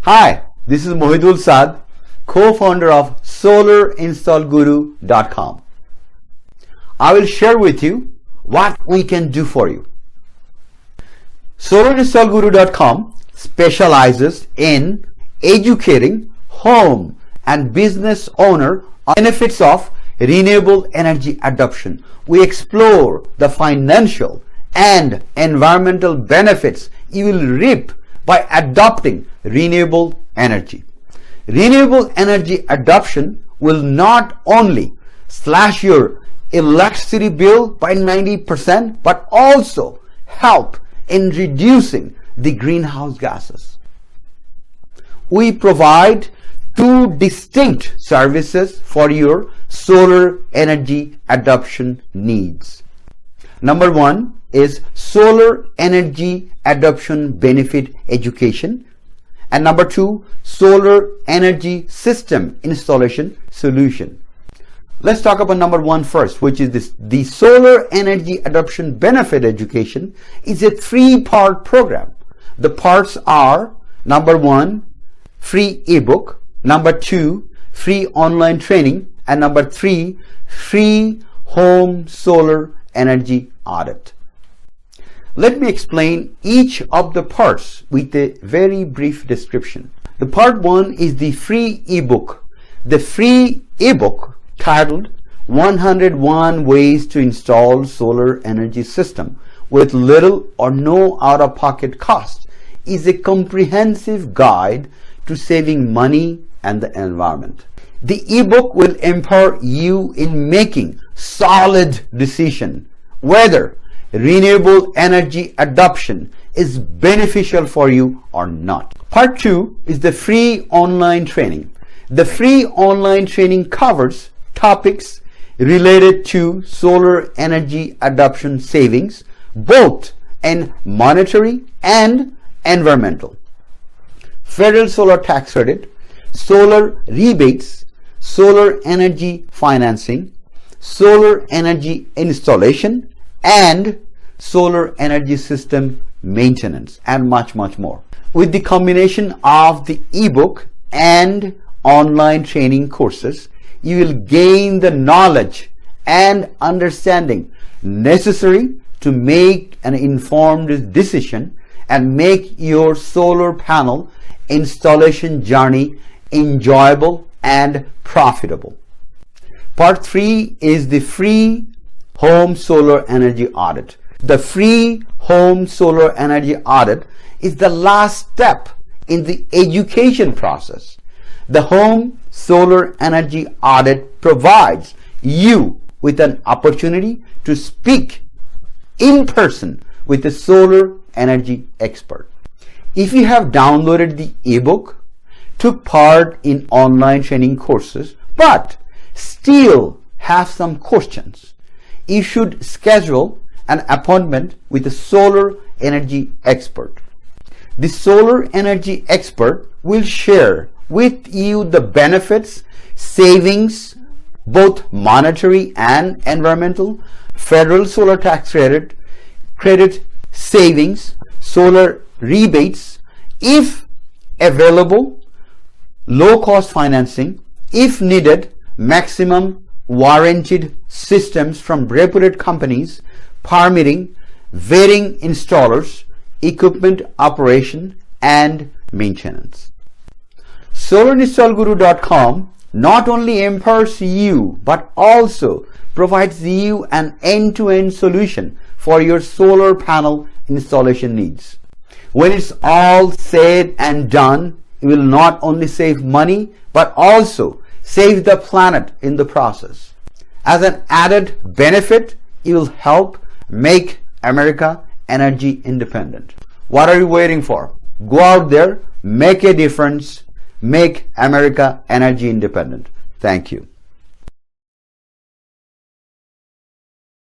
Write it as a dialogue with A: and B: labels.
A: Hi, this is Mohidul Saad, co-founder of SolarInstallGuru.com. I will share with you what we can do for you. SolarInstallGuru.com specializes in educating home and business owner on benefits of renewable energy adoption. We explore the financial and environmental benefits you will reap by adopting renewable energy. Renewable energy adoption will not only slash your electricity bill by 90%, but also help in reducing the greenhouse gases. We provide two distinct services for your solar energy adoption needs. Number one is solar energy adoption benefit education, and number two, solar energy system installation solution. Let's talk about number one first, which is this. The solar energy adoption benefit education is a three-part program. The parts are: number one, free ebook; number two, free online training; and number three, free home solar energy audit. Let me explain each of the parts with a very brief description. The part one is the free ebook. The free ebook, titled 101 Ways to Install Solar Energy System with Little or No Out-of-Pocket Cost, is a comprehensive guide to saving money and the environment. The ebook will empower you in making solid decisions whether renewable energy adoption is beneficial for you or not. Part two is the free online training. The free online training covers topics related to solar energy adoption savings, both in monetary and environmental. Federal solar tax credit, solar rebates, solar energy financing, solar energy installation, and solar energy system maintenance, and much more. With the combination of the ebook and online training courses, you will gain the knowledge and understanding necessary to make an informed decision and make your solar panel installation journey enjoyable and profitable. Part 3 is the free home solar energy audit. The free home solar energy audit is the last step in the education process. The home solar energy audit provides you with an opportunity to speak in person with a solar energy expert. If you have downloaded the ebook, took part in online training courses, but still have some questions, you should schedule an appointment with a solar energy expert. The solar energy expert will share with you the benefits, savings, both monetary and environmental, federal solar tax credit savings, solar rebates, if available, low cost financing, if needed, maximum warranted systems from reputed companies, permitting, vetting installers, equipment operation, and maintenance. SolarInstallGuru.com not only empowers you, but also provides you an end-to-end solution for your solar panel installation needs. When it's all said and done, you will not only save money, but also save the planet in the process. As an added benefit, it will help make America energy independent. What are you waiting for? Go out there, make a difference, make America energy independent. Thank you.